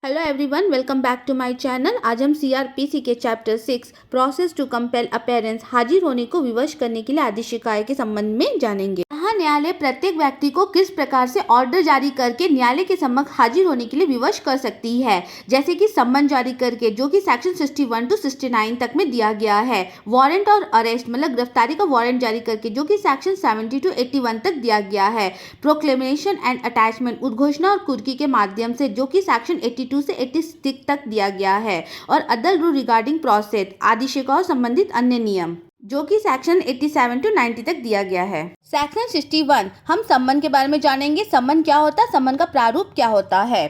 Hello everyone, welcome back to my channel. आज हम CrPC के chapter 6 process to compel appearance हाजिर होने को विवश करने के लिए आदि शिकायत के संबंध में जानेंगे। यहाँ न्यायालय प्रत्येक व्यक्ति को किस प्रकार से ऑर्डर जारी करके न्यायालय के सम्मुख हाजिर होने के लिए विवश कर सकती है, जैसे कि सम्मन जारी करके, जो कि सेक्शन 61 टू 69 तक में दिया गया है। वारंट और अरेस्ट मतलब गिरफ्तारी का वारंट जारी करके, जो कि सेक्शन 70 टू 81 तक दिया गया है। प्रोक्लेमेशन एंड अटैचमेंट उद्घोषणा और कुर्की के माध्यम से, जो कि सेक्शन 82 से 86 तक दिया गया है। और अदर रूल रिगार्डिंग प्रोसेस आदि शिकायत संबंधित अन्य नियम, जो कि सेक्शन 87 टू 90 तक दिया गया है। सेक्शन 61 हम सम्मन के बारे में जानेंगे। सम्मन क्या होता है, सम्मन का प्रारूप क्या होता है।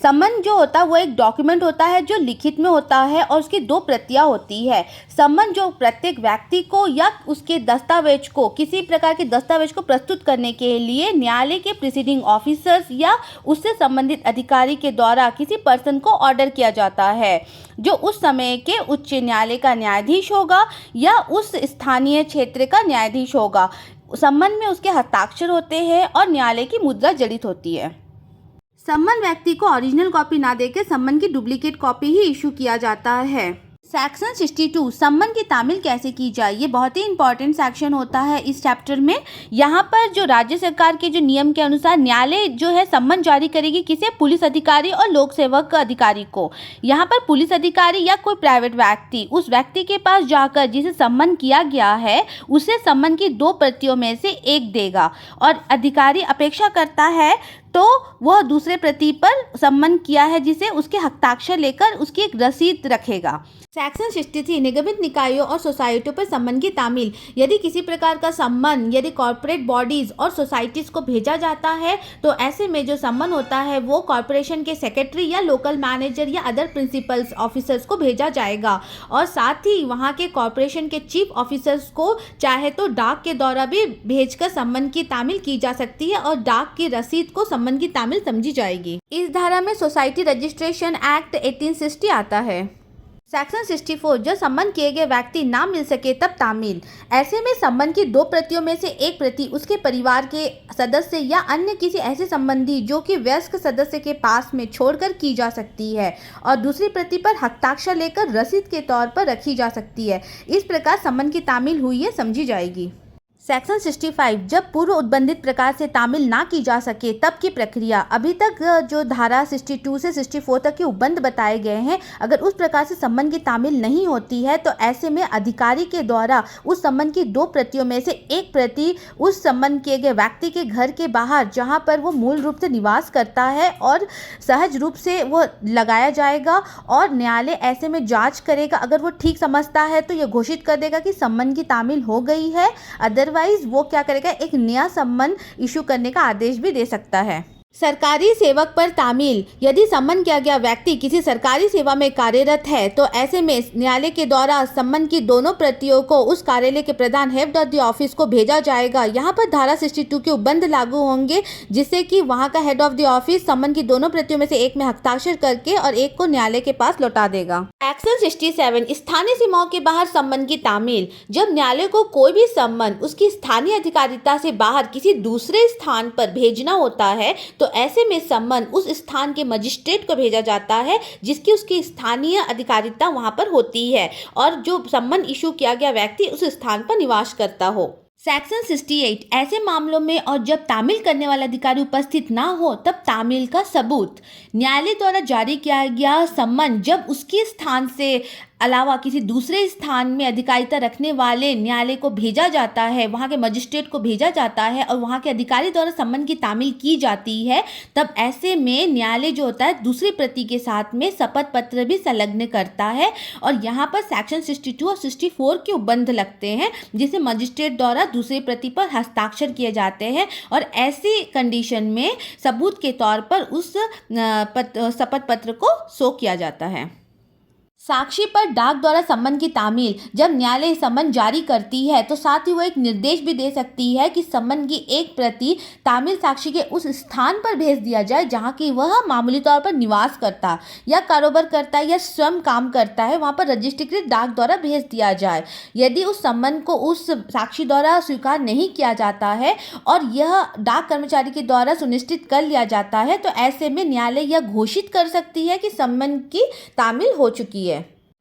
सम्मन जो होता है वो एक डॉक्यूमेंट होता है जो लिखित में होता है और उसकी 2 प्रतियां होती है। सम्मन जो प्रत्येक व्यक्ति को या उसके दस्तावेज को, किसी प्रकार के दस्तावेज को प्रस्तुत करने के लिए न्यायालय के प्रिसीडिंग ऑफिसर्स या उससे संबंधित अधिकारी के द्वारा किसी पर्सन को ऑर्डर किया जाता है, जो उस समय के उच्च न्यायालय का न्यायाधीश होगा या उस स्थानीय क्षेत्र का न्यायाधीश होगा। सम्मन में उसके हस्ताक्षर होते हैं और न्यायालय की मुद्रा जड़ित होती है। सम्मन व्यक्ति को ओरिजिनल कॉपी ना देकर सम्मन की डुप्लीकेट कॉपी ही इशू किया जाता है। सेक्शन 62 सम्मन की तामील कैसे की जाए, ये बहुत ही इंपॉर्टेंट सेक्शन होता है इस चैप्टर में। यहाँ पर जो राज्य सरकार के जो नियम के अनुसार न्यायालय जो है सम्मन जारी करेगी किसे, पुलिस अधिकारी और लोक सेवक अधिकारी को। यहाँ पर पुलिस अधिकारी या कोई प्राइवेट व्यक्ति उस व्यक्ति के पास जाकर जिसे सम्मन किया गया है उसे सम्मन की 2 प्रतियों में से एक देगा, और अधिकारी अपेक्षा करता है तो वह दूसरे प्रति पर सम्मन किया है जिसे उसके हस्ताक्षर लेकर उसकी एक रसीद रखेगा। सेक्शन 63 निगमित निकायों और सोसाइटियों पर सम्मन की तामील। यदि किसी प्रकार का सम्मन यदि कॉर्पोरेट बॉडीज और सोसाइटीज को भेजा जाता है तो ऐसे में जो सम्मन होता है वो कॉर्पोरेशन के सेक्रेटरी या लोकल मैनेजर या अदर प्रिंसिपल्स ऑफिसर्स को भेजा जाएगा, और साथ ही वहाँ के कॉर्पोरेशन के चीफ ऑफिसर्स को चाहे तो डाक के द्वारा भी भेजकर सम्मन की तामील की जा सकती है और डाक की रसीद को सम्मन की तामील समझी जाएगी। इस धारा में सोसाइटी रजिस्ट्रेशन एक्ट 1860 आता है। सेक्शन 64 जो सम्मन किए गए व्यक्ति ना मिल सके तब तामील। ऐसे में सम्मन की 2 प्रतियों में से एक प्रति उसके परिवार के सदस्य या अन्य किसी ऐसे संबंधी जो कि वयस्क सदस्य के पास में छोड़कर की जा सकती है, और दूसरी प्रति पर हस्ताक्षर लेकर रसीद के तौर पर रखी जा सकती है। इस प्रकार सम्मन की तामील हुई है समझी जाएगी। सेक्शन 65 जब पूर्व उद्बंधित प्रकार से तामील ना की जा सके तब की प्रक्रिया। अभी तक जो धारा 62 से 64 तक के उपबंध बताए गए हैं, अगर उस प्रकार से सम्मन की तामील नहीं होती है तो ऐसे में अधिकारी के द्वारा उस सम्मन की 2 प्रतियों में से एक प्रति उस सम्मन किए गए व्यक्ति के घर के बाहर, जहाँ पर वो मूल रूप से निवास करता है, और सहज रूप से वो लगाया जाएगा, और न्यायालय ऐसे में जाँच करेगा। अगर वो ठीक समझता है तो ये घोषित कर देगा कि सम्मन की तामील हो गई है, अदरवाइज वो क्या करेगा, एक नया सम्मन इशू करने का आदेश भी दे सकता है। सरकारी सेवक पर तामील। यदि सम्मन किया गया व्यक्ति किसी सरकारी सेवा में कार्यरत है तो ऐसे में न्यायालय के द्वारा सम्मन की दोनों प्रतियों को उस कार्यालय के प्रधान हेड ऑफ द ऑफिस को भेजा जाएगा। यहाँ पर धारा 62 के उपबंध लागू होंगे, जिससे कि वहाँ का हेड ऑफ द ऑफिस सम्मन की दोनों प्रतियों में से एक में हस्ताक्षर करके और एक को न्यायालय के पास लौटा देगा। सेक्शन 67 स्थानीय सीमाओं के बाहर सम्मन की तामील। जब न्यायालय को कोई भी सम्मन उसकी स्थानीय अधिकारिता से बाहर किसी दूसरे स्थान पर भेजना होता है तो ऐसे में सम्मन उस स्थान के मजिस्ट्रेट को भेजा जाता है जिसकी उसकी स्थानीय अधिकारिता वहां पर होती है, और जो सम्मन इशू किया गया व्यक्ति उस स्थान पर निवास करता हो। सेक्शन 68 ऐसे मामलों में और जब तामील करने वाला अधिकारी उपस्थित ना हो तब तामील का सबूत। न्यायालय द्वारा जारी किया गया सम्मन जब उसके स्थान से अलावा किसी दूसरे स्थान में अधिकारिता रखने वाले न्यायालय को भेजा जाता है, वहाँ के मजिस्ट्रेट को भेजा जाता है और वहाँ के अधिकारी द्वारा सम्मन की तामील की जाती है, तब ऐसे में न्यायालय जो होता है दूसरी प्रति के साथ में शपथ पत्र भी संलग्न करता है, और यहाँ पर सेक्शन 62 और 64 के उपबंध लगते हैं जिसे मजिस्ट्रेट द्वारा दूसरी प्रति पर हस्ताक्षर किए जाते हैं, और ऐसी कंडीशन में सबूत के तौर पर उस शपथ पत्र को शो किया जाता है। साक्षी पर डाक द्वारा सम्मन की तामील। जब न्यायालय सम्मन जारी करती है तो साथ ही वो एक निर्देश भी दे सकती है कि सम्मन की एक प्रति तामील साक्षी के उस स्थान पर भेज दिया जाए जहां की वह मामूली तौर पर निवास करता या कारोबार करता है या स्वयं काम करता है, वहां पर रजिस्ट्रीकृत डाक द्वारा भेज दिया जाए। यदि उस सम्मन को उस साक्षी द्वारा स्वीकार नहीं किया जाता है और यह डाक कर्मचारी के द्वारा सुनिश्चित कर लिया जाता है तो ऐसे में न्यायालय यह घोषित कर सकती है कि सम्मन की तामील हो चुकी है।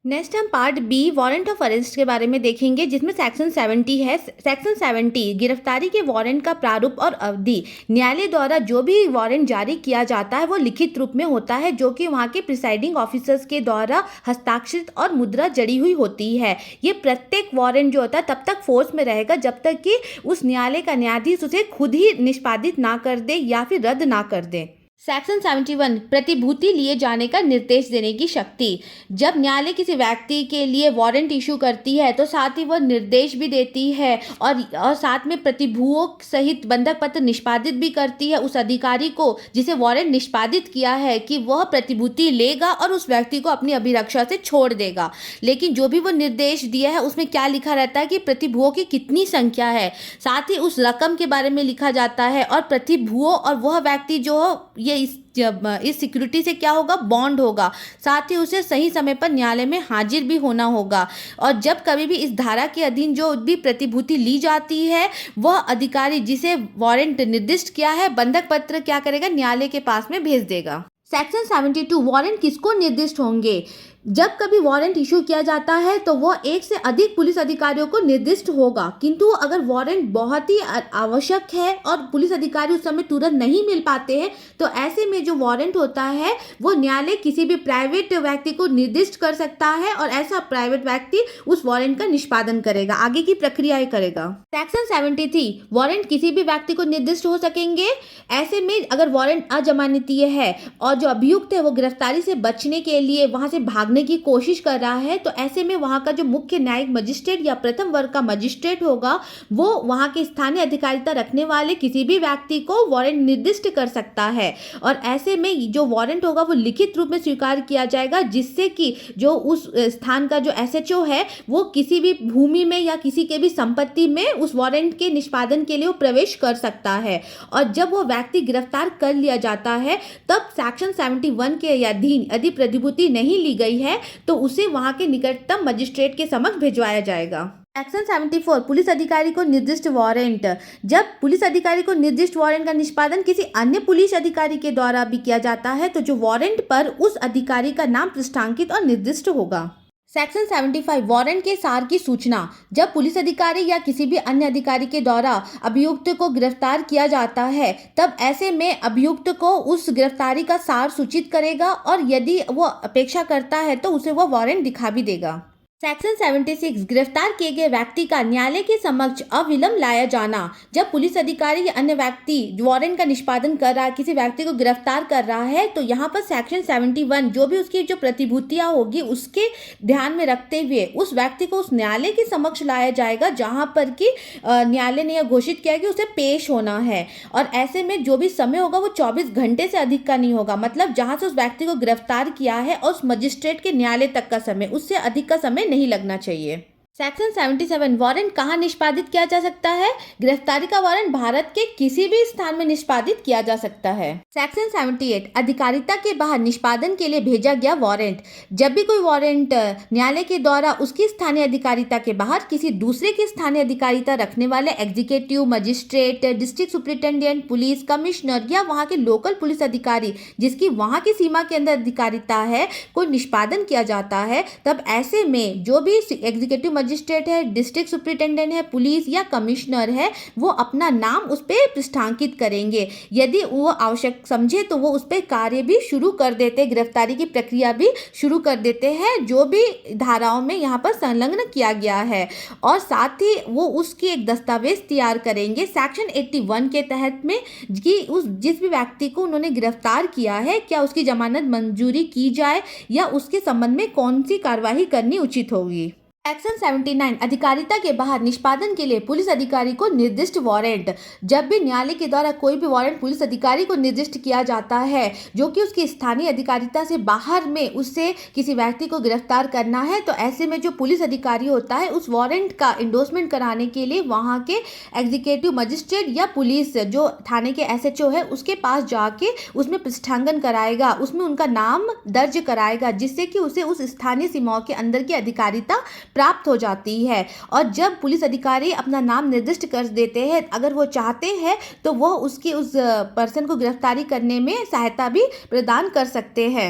नेक्स्ट हम part B warrant of arrest के बारे में देखेंगे, जिसमें सेक्शन 70 है। सेक्शन 70 गिरफ्तारी के वारंट का प्रारूप और अवधि। न्यायालय द्वारा जो भी वारंट जारी किया जाता है वो लिखित रूप में होता है, जो कि वहाँ के प्रिसाइडिंग ऑफिसर्स के द्वारा हस्ताक्षरित और मुद्रा जड़ी हुई होती है। ये प्रत्येक वारंट जो होता है तब तक फोर्स में रहेगा जब तक कि उस न्यायालय का न्यायाधीश उसे खुद ही निष्पादित ना कर दे या फिर रद्द ना कर दे। सेक्शन 71 प्रतिभूति लिए जाने का निर्देश देने की शक्ति। जब न्यायालय किसी व्यक्ति के लिए वारंट इशू करती है तो साथ ही वह निर्देश भी देती है और साथ में प्रतिभूओं सहित बंधक पत्र निष्पादित भी करती है उस अधिकारी को जिसे वारंट निष्पादित किया है कि वह प्रतिभूति लेगा और उस व्यक्ति को अपनी अभिरक्षा से छोड़ देगा। लेकिन जो भी वो निर्देश दिया है उसमें क्या लिखा रहता है कि प्रतिभूओं की कितनी संख्या है, साथ ही उस रकम के बारे में लिखा जाता है और प्रतिभूओं और वह व्यक्ति जो ये इस सिक्योरिटी से क्या होगा, बॉन्ड होगा। साथ ही उसे सही समय पर न्यायालय में हाजिर भी होना होगा। और जब कभी भी इस धारा के अधीन जो भी प्रतिभूति ली जाती है वह अधिकारी जिसे वारंट निर्दिष्ट किया है बंधक पत्र क्या करेगा, न्यायालय के पास में भेज देगा। सेक्शन 72 वारंट किसको निर्दिष्ट होंगे। जब कभी वारंट इशू किया जाता है तो वह एक से अधिक पुलिस अधिकारियों को निर्दिष्ट होगा, किंतु अगर वारंट बहुत ही आवश्यक है और पुलिस अधिकारी उस समय तुरंत नहीं मिल पाते हैं तो ऐसे में जो वारंट होता है वो न्यायालय किसी भी प्राइवेट व्यक्ति को निर्दिष्ट कर सकता है और ऐसा प्राइवेट व्यक्ति उस वारंट का निष्पादन करेगा, आगे की प्रक्रियाएं करेगा। सेक्शन 73 वारंट किसी भी व्यक्ति को निर्दिष्ट हो सकेंगे। ऐसे में अगर वारंट अजमानतीय है और जो अभियुक्त है वो गिरफ्तारी से बचने के लिए वहां से भागने की कोशिश कर रहा है तो ऐसे में वहां का जो मुख्य न्यायिक मजिस्ट्रेट या प्रथम वर्ग का मजिस्ट्रेट होगा वो वहां के स्थानीय अधिकारिता रखने वाले किसी भी व्यक्ति को वारंट निर्दिष्ट कर सकता है। और ऐसे में जो वारंट होगा वो लिखित रूप में स्वीकार किया जाएगा जिससे कि जो उस स्थान का जो एसएचओ है वो किसी भी भूमि में या किसी के भी संपत्ति में उस वारंट के निष्पादन के लिए वो प्रवेश कर सकता है। और जब वो व्यक्ति गिरफ्तार कर लिया जाता है तब सेक्शन 71 के अधीन यदि प्रतिभूति नहीं ली गई है तो उसे वहां के निकटतम मजिस्ट्रेट के समक्ष भिजवाया जाएगा। सेक्शन 74 पुलिस अधिकारी को निर्दिष्ट वारंट। जब पुलिस अधिकारी को निर्दिष्ट वारंट का निष्पादन किसी अन्य पुलिस अधिकारी के द्वारा भी किया जाता है तो जो वारंट पर उस अधिकारी का नाम पृष्ठांकित और निर्दिष्ट होगा। सेक्शन 75 वारंट के सार की सूचना। जब पुलिस अधिकारी या किसी भी अन्य अधिकारी के द्वारा अभियुक्त को गिरफ्तार किया जाता है तब ऐसे में अभियुक्त को उस गिरफ्तारी का सार सूचित करेगा और यदि वो अपेक्षा करता है तो उसे वो वारंट दिखा भी देगा। सेक्शन 76 गिरफ्तार किए गए व्यक्ति का न्यायालय के समक्ष अविलंब लाया जाना। जब पुलिस अधिकारी या अन्य व्यक्ति वारंट का निष्पादन कर रहा है, किसी व्यक्ति को गिरफ्तार कर रहा है तो यहाँ पर सेक्शन 71 जो भी उसकी जो प्रतिभूतियां होगी उसके ध्यान में रखते हुए उस व्यक्ति को उस न्यायालय के समक्ष लाया जाएगा जहाँ पर कि न्यायालय ने यह घोषित किया कि उसे पेश होना है। और ऐसे में जो भी समय होगा वो 24 घंटे से अधिक का नहीं होगा, मतलब जहाँ से उस व्यक्ति को गिरफ्तार किया है और उस मजिस्ट्रेट के न्यायालय तक का समय, उससे अधिक का समय नहीं लगना चाहिए। सेक्शन 77 वारंट कहाँ निष्पादित किया जा सकता है। गिरफ्तारी का वारंट भारत के किसी भी स्थान में निष्पादित किया जा सकता है। सेक्शन 78 अधिकारिता के बाहर निष्पादन के लिए भेजा गया वारंट। जब भी कोई वारंट न्यायालय के द्वारा उसकी स्थानीय अधिकारिता के बाहर किसी दूसरे की स्थानीय अधिकारिता रखने वाले executive magistrate, district superintendent, police commissioner या वहाँ के लोकल पुलिस अधिकारी जिसकी वहाँ की सीमा के अंदर अधिकारिता है को निष्पादन किया जाता है, तब ऐसे में जो भी एग्जीक्यूटिव मजिस्ट्रेट है, डिस्ट्रिक्ट सुपरिटेंडेंट है, पुलिस या कमिश्नर है, वो अपना नाम उस पर पृष्ठांकित करेंगे। यदि वो आवश्यक समझे तो वो उस पर कार्य भी शुरू कर देते, गिरफ्तारी की प्रक्रिया भी शुरू कर देते हैं जो भी धाराओं में यहाँ पर संलग्न किया गया है। और साथ ही वो उसकी एक दस्तावेज तैयार करेंगे सेक्शन 81 के तहत में कि उस जिस भी व्यक्ति को उन्होंने गिरफ्तार किया है क्या उसकी जमानत मंजूरी की जाए या उसके संबंध में कौन सी कार्यवाही करनी उचित होगी। सेक्शन 79 अधिकारिता के बाहर निष्पादन के लिए पुलिस अधिकारी को निर्दिष्ट वारंट। जब भी न्यायालय के द्वारा कोई भी वारंट पुलिस अधिकारी को निर्दिष्ट किया जाता है जो कि उसकी स्थानीय अधिकारिता से बाहर में उससे किसी व्यक्ति को गिरफ्तार करना है, तो ऐसे में जो पुलिस अधिकारी होता है उस वारंट का इंडोर्समेंट कराने के लिए वहाँ के एग्जीक्यूटिव मजिस्ट्रेट या पुलिस जो थाने के SHO है उसके पास जाके उसमें पृष्ठांकन कराएगा, उसमें उनका नाम दर्ज कराएगा, जिससे कि उसे उस स्थानीय सीमाओं के अंदर की अधिकारिता प्राप्त हो जाती है। और जब पुलिस अधिकारी अपना नाम निर्दिष्ट कर देते हैं, अगर वो चाहते हैं तो वो उसकी उस पर्सन को गिरफ्तारी करने में सहायता भी प्रदान कर सकते हैं।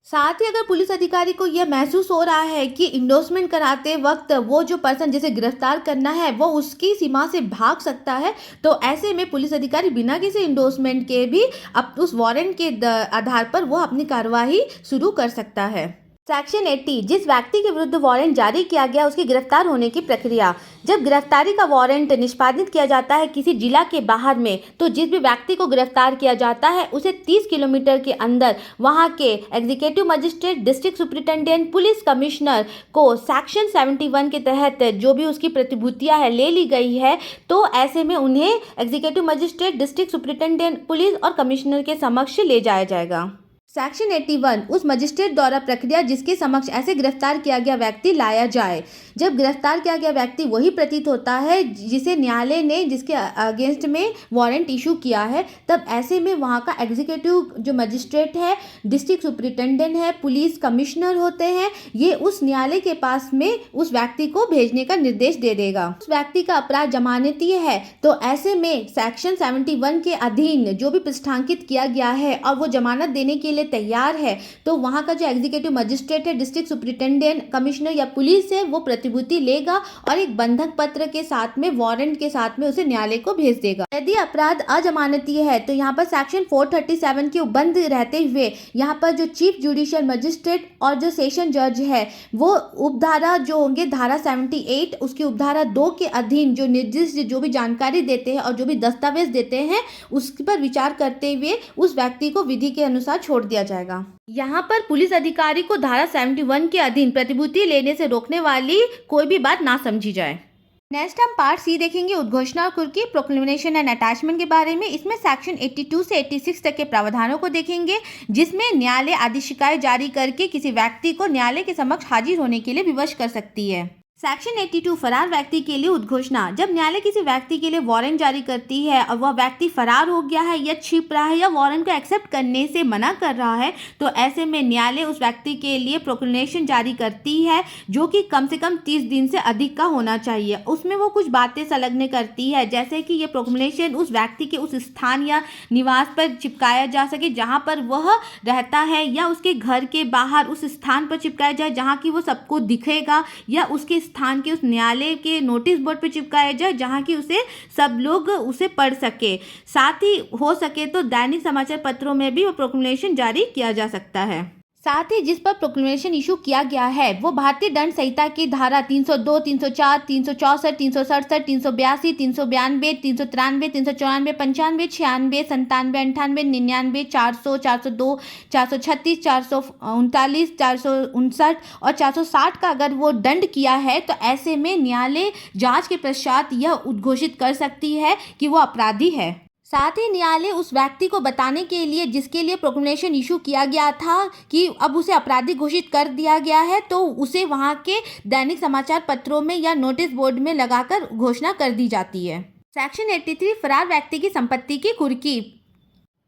साथ ही अगर पुलिस अधिकारी को यह महसूस हो रहा है कि इंडोर्समेंट कराते वक्त वो जो पर्सन जिसे गिरफ्तार करना है वो उसकी सीमा से भाग सकता है, तो ऐसे में पुलिस अधिकारी बिना किसी इंडोर्समेंट के भी अब उस वारंट के आधार पर वो अपनी कार्यवाही शुरू कर सकता है। सेक्शन 80 जिस व्यक्ति के विरुद्ध वारंट जारी किया गया उसकी गिरफ्तार होने की प्रक्रिया। जब गिरफ्तारी का वारंट निष्पादित किया जाता है किसी जिला के बाहर में, तो जिस भी व्यक्ति को गिरफ्तार किया जाता है उसे 30 किलोमीटर के अंदर वहां के executive magistrate, district superintendent, police commissioner को सेक्शन 71 के तहत जो भी उसकी प्रतिभूतियां है ले ली गई है, तो ऐसे में उन्हें executive magistrate, district superintendent, police और कमिश्नर के समक्ष ले जाया जाएगा। सेक्शन 81 उस मजिस्ट्रेट द्वारा प्रक्रिया जिसके समक्ष ऐसे गिरफ्तार किया गया व्यक्ति लाया जाए। जब गिरफ्तार किया गया व्यक्ति वही प्रतीत होता है जिसे न्यायालय ने जिसके अगेंस्ट में वारंट इशू किया है, तब ऐसे में वहाँ का एग्जीक्यूटिव जो मजिस्ट्रेट है, डिस्ट्रिक्ट सुपरिटेंडेंट है, पुलिस कमिश्नर होते हैं, ये उस न्यायालय के पास में उस व्यक्ति को भेजने का निर्देश दे देगा। उस व्यक्ति का अपराध जमानतीय है, तो ऐसे में सेक्शन 71 के अधीन जो भी पृष्ठांकित किया गया है और वो जमानत देने के लिए तैयार है, तो वहां का जो एग्जीक्यूटिव मजिस्ट्रेट है, डिस्ट्रिक्ट सुपरिटेंडेंट, कमिश्नर या पुलिस है, वो प्रतिभूति लेगा और एक बंधक पत्र के साथ में, वारंट के साथ में उसे न्यायालय को भेज देगा। यदि अपराध अजमानतीय है तो यहाँ पर सेक्शन 437 के उपबंध रहते हुए यहाँ पर जो चीफ जुडिशियल मजिस्ट्रेट और जो सेशन जज है वो उपधारा जो होंगे धारा 78 उसकी उपधारा 2 के अधीन जो निर्दिष्ट जो भी जानकारी देते हैं और जो भी दस्तावेज देते हैं उस पर विचार करते हुए उस व्यक्ति को विधि के अनुसार छोड़ दिया जाएगा। यहाँ पर पुलिस अधिकारी को धारा 71 के अधीन प्रतिभूति लेने से रोकने वाली कोई भी बात ना समझी जाए। नेक्स्ट हम पार्ट सी देखेंगे उद्घोषणा और कुर्की, प्रोक्लेमेशन एंड अटैचमेंट के बारे में। इसमें सेक्शन 82 से 86 तक के प्रावधानों को देखेंगे, जिसमें न्यायालय आदि शिकायत जारी करके किसी व्यक्ति को न्यायालय के समक्ष हाजिर होने के लिए विवश कर सकती है। सेक्शन 82 फरार व्यक्ति के लिए उद्घोषणा। जब न्यायालय किसी व्यक्ति के लिए वारंट जारी करती है और वह व्यक्ति फरार हो गया है या छिप रहा है या वारंट को एक्सेप्ट करने से मना कर रहा है, तो ऐसे में न्यायालय उस व्यक्ति के लिए प्रोक्लेमेशन जारी करती है जो कि कम से कम 30 दिन से अधिक का होना चाहिए। उसमें वो कुछ बातें संलग्न करती है, जैसे कि ये प्रोक्लेमेशन उस व्यक्ति के उस स्थान या निवास पर चिपकाया जा सके जहाँ पर वह रहता है, या उसके घर के बाहर उस स्थान पर चिपकाया जाए जहाँ की वो सबको दिखेगा, या उसके स्थान के उस न्यायालय के नोटिस बोर्ड पर चिपकाया जाए जहां कि उसे सब लोग उसे पढ़ सके। साथ ही हो सके तो दैनिक समाचार पत्रों में भी वो प्रोक्लेमेशन जारी किया जा सकता है। साथ ही जिस पर प्रोक्लेमेशन इशू किया गया है वो भारतीय दंड संहिता की धारा 302, 304, 364, 367, 382, 392, 393, 394, 95, 96, 97, 98, 99, 400, 402, 436, 439, 459 और 460 का अगर वो दंड किया है, तो ऐसे में न्यायालय जांच के पश्चात यह उद्घोषित कर सकती है कि वो अपराधी है। साथ ही न्यायालय उस व्यक्ति को बताने के लिए जिसके लिए प्रोक्लेमेशन इशू किया गया था कि अब उसे अपराधी घोषित कर दिया गया है, तो उसे वहां के दैनिक समाचार पत्रों में या नोटिस बोर्ड में लगाकर घोषणा कर दी जाती है। सेक्शन 83 फरार व्यक्ति की संपत्ति की कुर्की।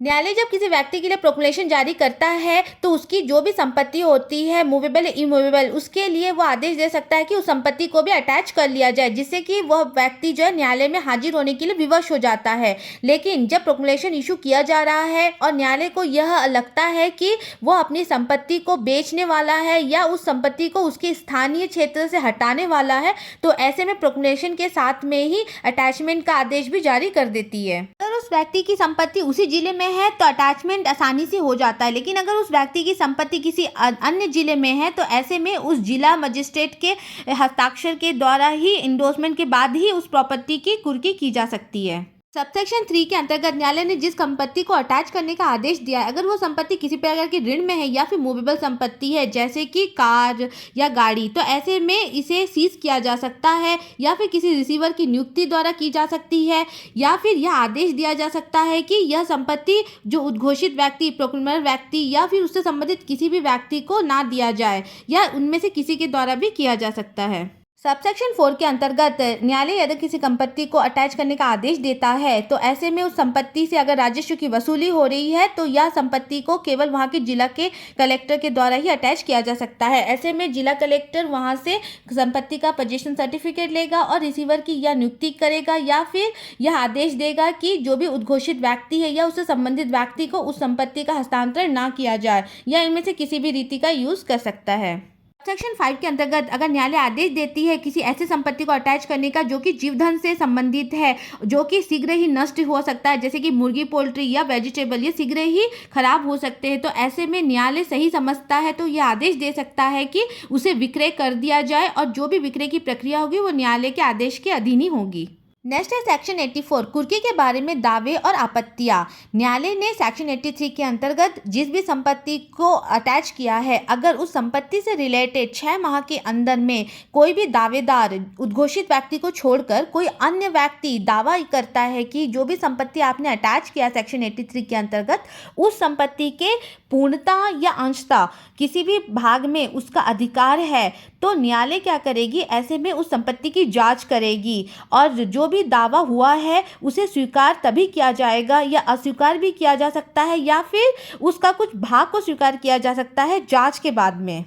न्यायालय जब किसी व्यक्ति के लिए प्रोक्लेमेशन जारी करता है तो उसकी जो भी संपत्ति होती है, मूवेबल इमूवेबल, उसके लिए वो आदेश दे सकता है कि उस संपत्ति को भी अटैच कर लिया जाए, जिससे कि वह व्यक्ति जो है न्यायालय में हाजिर होने के लिए विवश हो जाता है। लेकिन जब प्रोक्लेमेशन इशू किया जा रहा है और न्यायालय को यह लगता है कि वह अपनी संपत्ति को बेचने वाला है या उस संपत्ति को उसके स्थानीय क्षेत्र से हटाने वाला है, तो ऐसे में प्रोक्लेमेशन के साथ में ही अटैचमेंट का आदेश भी जारी कर देती है। अगर उस व्यक्ति की संपत्ति उसी जिले में है तो अटैचमेंट आसानी से हो जाता है, लेकिन अगर उस व्यक्ति की संपत्ति किसी अन्य जिले में है तो ऐसे में उस जिला मजिस्ट्रेट के हस्ताक्षर के द्वारा ही इंडोर्समेंट के बाद ही उस प्रॉपर्टी की कुर्की की जा सकती है। सबसेक्शन 3 के अंतर्गत न्यायालय ने जिस संपत्ति को अटैच करने का आदेश दिया है, अगर वो संपत्ति किसी प्रकार की ऋण में है या फिर मूवेबल संपत्ति है जैसे कि कार या गाड़ी, तो ऐसे में इसे सीज किया जा सकता है या फिर किसी रिसीवर की नियुक्ति द्वारा की जा सकती है, या फिर यह आदेश दिया जा सकता है कि यह संपत्ति जो उद्घोषित व्यक्ति, प्रोक्लेमर व्यक्ति या फिर उससे संबंधित किसी भी व्यक्ति को ना दिया जाए, या उनमें से किसी के द्वारा भी किया जा सकता है। सबसेक्शन 4 के अंतर्गत न्यायालय यदि किसी संपत्ति को अटैच करने का आदेश देता है, तो ऐसे में उस संपत्ति से अगर राजस्व की वसूली हो रही है तो यह संपत्ति को केवल वहां के जिला के कलेक्टर के द्वारा ही अटैच किया जा सकता है। ऐसे में जिला कलेक्टर वहां से संपत्ति का पोजीशन सर्टिफिकेट लेगा और रिसीवर की यह नियुक्ति करेगा, या फिर यह आदेश देगा कि जो भी उद्घोषित व्यक्ति है या उससे संबंधित व्यक्ति को उस संपत्ति का हस्तांतरण ना किया जाए, या इनमें से किसी भी रीति का यूज कर सकता है। सेक्शन 5 के अंतर्गत अगर न्यायालय आदेश देती है किसी ऐसे संपत्ति को अटैच करने का जो कि जीवधन से संबंधित है, जो कि शीघ्र ही नष्ट हो सकता है, जैसे कि मुर्गी, पोल्ट्री या वेजिटेबल, ये शीघ्र ही खराब हो सकते हैं, तो ऐसे में न्यायालय सही समझता है तो यह आदेश दे सकता है कि उसे विक्रय कर दिया जाए, और जो भी विक्रय की प्रक्रिया होगी वो न्यायालय के आदेश के अधीन ही होगी। नेक्स्ट है सेक्शन 84, कुर्की के बारे में दावे और आपत्तियां। न्यायालय ने सेक्शन 83 के अंतर्गत जिस भी संपत्ति को अटैच किया है, अगर उस संपत्ति से रिलेटेड 6 माह के अंदर में कोई भी दावेदार उद्घोषित व्यक्ति को छोड़कर कोई अन्य व्यक्ति दावा करता है कि जो भी संपत्ति आपने अटैच किया सेक्शन 83 के अंतर्गत, उस संपत्ति के पूर्णता या अंशता किसी भी भाग में उसका अधिकार है, तो न्यायालय क्या करेगी, ऐसे में उस संपत्ति की जांच करेगी, और जो भी दावा हुआ है उसे स्वीकार तभी किया जाएगा या अस्वीकार भी किया जा सकता है, या फिर उसका कुछ भाग को स्वीकार किया जा सकता है जांच के बाद में।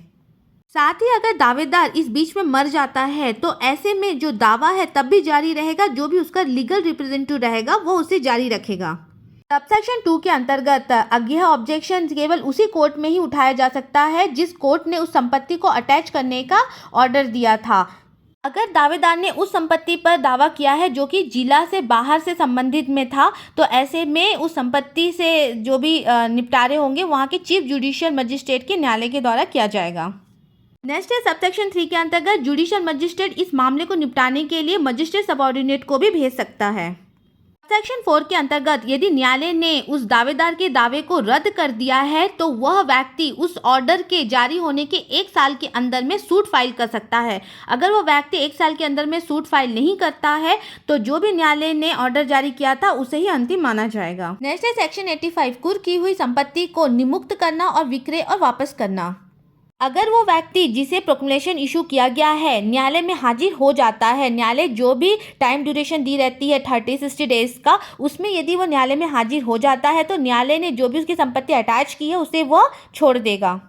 साथ ही अगर दावेदार इस बीच में मर जाता है तो ऐसे में जो दावा है तब भी जारी रहेगा, जो भी उसका लीगल रिप्रेजेंटेटिव रहेगा वो उसे जारी रखेगा। सबसेक्शन 2 के अंतर्गत यह ऑब्जेक्शन केवल उसी कोर्ट में ही उठाया जा सकता है जिस कोर्ट ने उस संपत्ति को अटैच करने का ऑर्डर दिया था। अगर दावेदार ने उस संपत्ति पर दावा किया है जो कि जिला से बाहर से संबंधित में था, तो ऐसे में उस संपत्ति से जो भी निपटारे होंगे वहाँ के चीफ जुडिशियल मजिस्ट्रेट के न्यायालय के द्वारा किया जाएगा। नेक्स्ट है सबसेक्शन 3 के अंतर्गत जुडिशियल मजिस्ट्रेट इस मामले को निपटाने के लिए मजिस्ट्रेट सबऑर्डिनेट को भी भेज सकता है। सेक्शन 4 के अंतर्गत यदि न्यायालय ने उस दावेदार के दावे को रद्द कर दिया है तो वह व्यक्ति उस ऑर्डर के जारी होने के 1 साल के अंदर में सूट फाइल कर सकता है। अगर वह व्यक्ति 1 साल के अंदर में सूट फाइल नहीं करता है तो जो भी न्यायालय ने ऑर्डर जारी किया था उसे ही अंतिम माना जाएगा। नेक्स्ट है सेक्शन 85, कुर्क की हुई संपत्ति को निमुक्त करना और विक्रय और वापस करना। अगर वो व्यक्ति जिसे प्रोक्लेमेशन इशू किया गया है न्यायालय में हाजिर हो जाता है, न्यायालय जो भी टाइम ड्यूरेशन दी रहती है 30-60 डेज का, उसमें यदि वो न्यायालय में हाजिर हो जाता है तो न्यायालय ने जो भी उसकी संपत्ति अटैच की है उसे वह छोड़ देगा।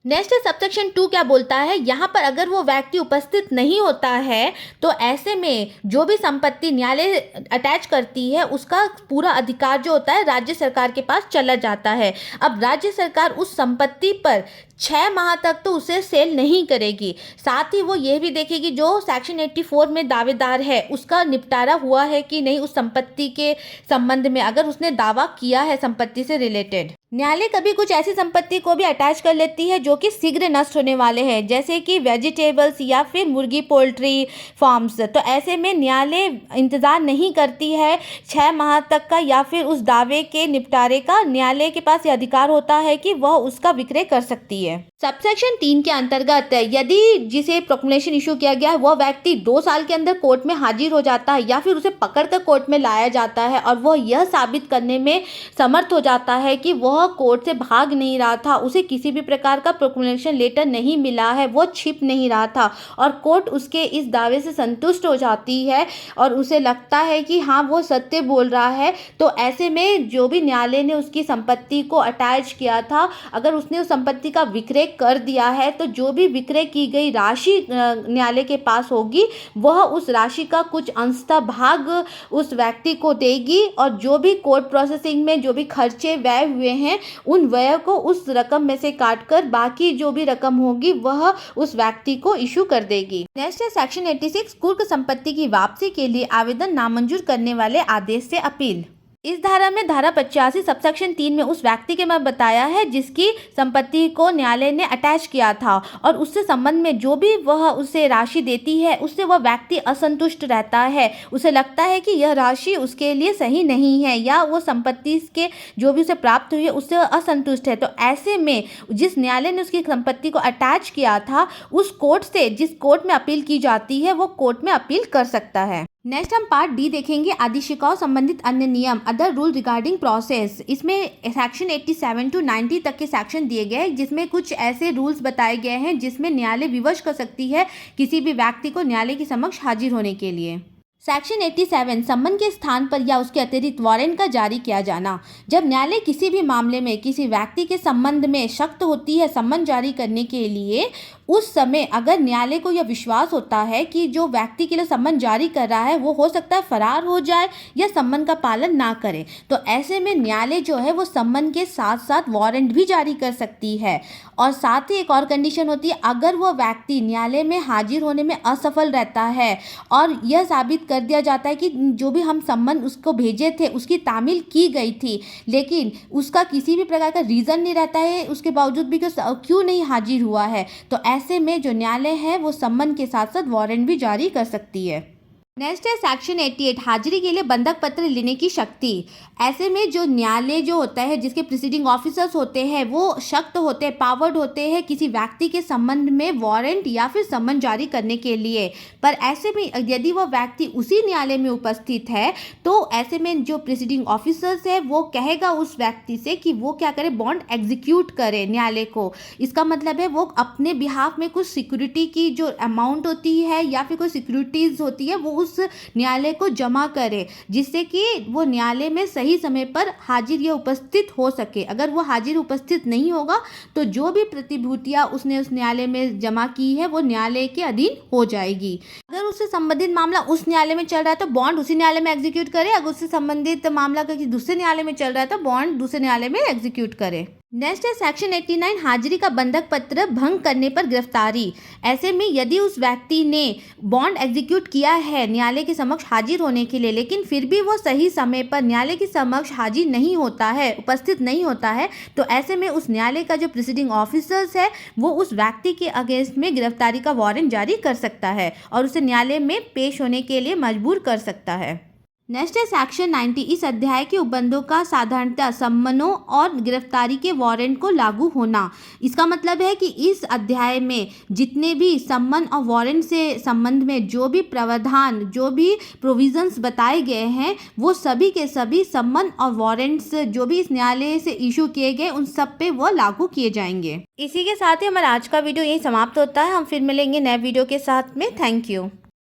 नेक्स्ट सबसेक्शन 2 क्या बोलता है, यहाँ पर अगर वो व्यक्ति उपस्थित नहीं होता है तो ऐसे में जो भी संपत्ति न्यायालय अटैच करती है उसका पूरा अधिकार जो होता है राज्य सरकार के पास चला जाता है। अब राज्य सरकार उस संपत्ति पर 6 माह तक तो उसे सेल नहीं करेगी, साथ ही वो ये भी देखेगी जो सेक्शन 84 में दावेदार है उसका निपटारा हुआ है कि नहीं उस संपत्ति के संबंध में, अगर उसने दावा किया है संपत्ति से रिलेटेड। न्यायालय कभी कुछ ऐसी संपत्ति को भी अटैच कर लेती है जो कि शीघ्र नष्ट होने वाले हैं, जैसे कि वेजिटेबल्स या फिर मुर्गी, पोल्ट्री फार्म्स, तो ऐसे में न्यायालय इंतज़ार नहीं करती है 6 माह तक का या फिर उस दावे के निपटारे का। न्यायालय के पास ये अधिकार होता है कि वह उसका विक्रय कर सकती है। सबसेक्शन 3 के अंतर्गत यदि जिसे प्रोक्लेमेशन इशू किया गया है वह व्यक्ति 2 साल के अंदर कोर्ट में हाजिर हो जाता है या फिर उसे पकड़कर कोर्ट में लाया जाता है और वह यह साबित करने में समर्थ हो जाता है कि वह कोर्ट से भाग नहीं रहा था, उसे किसी भी प्रकार का प्रोक्लेमेशन लेटर नहीं मिला है, वो छिप नहीं रहा था, और कोर्ट उसके इस दावे से संतुष्ट हो जाती है और उसे लगता है कि हाँ वो सत्य बोल रहा है, तो ऐसे में जो भी न्यायालय ने उसकी संपत्ति को अटैच किया था अगर उसने उस संपत्ति का विक्रय कर दिया है तो जो भी विक्रय की गई राशि न्यायालय के पास होगी वह उस राशि का कुछ अंशतः भाग उस व्यक्ति को देगी, और जो भी कोर्ट प्रोसेसिंग में जो भी खर्चे व्यय हुए हैं उन व्यय को उस रकम में से काटकर बाकी जो भी रकम होगी वह उस व्यक्ति को इशू कर देगी। नेक्स्ट है सेक्शन 86, कुर्क संपत्ति की वापसी के लिए आवेदन नामंजूर करने वाले आदेश से अपील। इस धारा में धारा 85 सबसेक्शन 3 में उस व्यक्ति के में बताया है जिसकी संपत्ति को न्यायालय ने अटैच किया था और उससे संबंध में जो भी वह उसे राशि देती है उससे वह व्यक्ति असंतुष्ट रहता है, उसे लगता है कि यह राशि उसके लिए सही नहीं है या वो संपत्ति के जो भी उसे प्राप्त हुई है उससे असंतुष्ट है, तो ऐसे में जिस न्यायालय ने उसकी संपत्ति को अटैच किया था उस कोर्ट से जिस कोर्ट में अपील की जाती है वो कोर्ट में अपील कर सकता है। नेक्स्ट हम पार्ट डी देखेंगे, आदिशिकाओं संबंधित अन्य नियम, अदर रूल रिगार्डिंग प्रोसेस। इसमें सेक्शन 87 टू 90 तक के सेक्शन दिए गए हैं जिसमें कुछ ऐसे रूल्स बताए गए हैं जिसमें न्यायालय विवश कर सकती है किसी भी व्यक्ति को न्यायालय के समक्ष हाजिर होने के लिए। सेक्शन 87 सम्मन के स्थान पर या उसके अतिरिक्त वारंट का जारी किया जाना। जब न्यायालय किसी भी मामले में किसी व्यक्ति के संबंध में शर्त होती है सम्मन जारी करने के लिए, उस समय अगर न्यायालय को यह विश्वास होता है कि जो व्यक्ति के लिए सम्मन जारी कर रहा है वो हो सकता है फरार हो जाए या सम्मन का पालन ना करे, तो ऐसे में न्यायालय जो है वो सम्मन के साथ साथ वारंट भी जारी कर सकती है। और साथ ही एक और कंडीशन होती है, अगर वो व्यक्ति न्यायालय में हाजिर होने में असफल रहता है और यह साबित कर दिया जाता है कि जो भी हम सम्मन उसको भेजे थे उसकी तामील की गई थी लेकिन उसका किसी भी प्रकार का रीज़न नहीं रहता है उसके बावजूद भी क्यों नहीं हाजिर हुआ है, तो ऐसे में जो न्यायालय है वो सम्मन के साथ साथ वारंट भी जारी कर सकती है। नेक्स्ट है सेक्शन 88, हाजिरी के लिए बंधक पत्र लेने की शक्ति। ऐसे में जो न्यायालय जो होता है जिसके प्रिसीडिंग ऑफिसर्स होते हैं वो शक्त होते हैं, पावर्ड होते हैं किसी व्यक्ति के संबंध में वारंट या फिर सम्मन जारी करने के लिए, पर ऐसे में यदि वह व्यक्ति उसी न्यायालय में उपस्थित है तो ऐसे में जो प्रिसीडिंग ऑफिसर्स है वो कहेगा उस व्यक्ति से कि वो क्या करे, बॉन्ड एग्जीक्यूट करे न्यायालय को। इसका मतलब है वो अपने बिहाफ में कुछ सिक्योरिटी की जो अमाउंट होती है या फिर कोई सिक्योरिटीज होती है वो उस न्यायालय को जमा करे जिससे कि वो न्यायालय में सही समय पर हाजिर या उपस्थित हो सके। अगर वो हाजिर उपस्थित नहीं होगा तो जो भी प्रतिभूतियां उसने उस न्यायालय में जमा की है वो न्यायालय के अधीन हो जाएगी। अगर उससे संबंधित मामला उस न्यायालय में चल रहा है तो बॉन्ड उसी न्यायालय में एग्जीक्यूट करे, अगर उससे संबंधित मामला किसी दूसरे न्यायालय में चल रहा है तो बॉन्ड दूसरे न्यायालय में एग्जीक्यूट करे। नेक्स्ट है सेक्शन 89, हाजिरी का बंधक पत्र भंग करने पर गिरफ्तारी। ऐसे में यदि उस व्यक्ति ने बॉन्ड एग्जीक्यूट किया है न्यायालय के समक्ष हाजिर होने के लिए लेकिन फिर भी वो सही समय पर न्यायालय के समक्ष हाजिर नहीं होता है, उपस्थित नहीं होता है, तो ऐसे में उस न्यायालय का जो प्रिसीडिंग ऑफिसर्स है वो उस व्यक्ति के अगेंस्ट में गिरफ्तारी का वारंट जारी कर सकता है और उसे न्यायालय में पेश होने के लिए मजबूर कर सकता है। नेक्स्ट है सेक्शन 90, इस अध्याय के उपबंधों का साधारणतः सम्मनों और गिरफ्तारी के वारंट को लागू होना। इसका मतलब है कि इस अध्याय में जितने भी सम्मन और वारंट से संबंध में जो भी प्रावधान जो भी प्रोविजंस बताए गए हैं वो सभी के सभी सम्मन और वारंट्स जो भी इस न्यायालय से इशू किए गए उन सब पे वो लागू किए जाएंगे। इसी के साथ ही हमारा आज का वीडियो यही समाप्त होता है। हम फिर मिलेंगे नए वीडियो के साथ में। Thank you.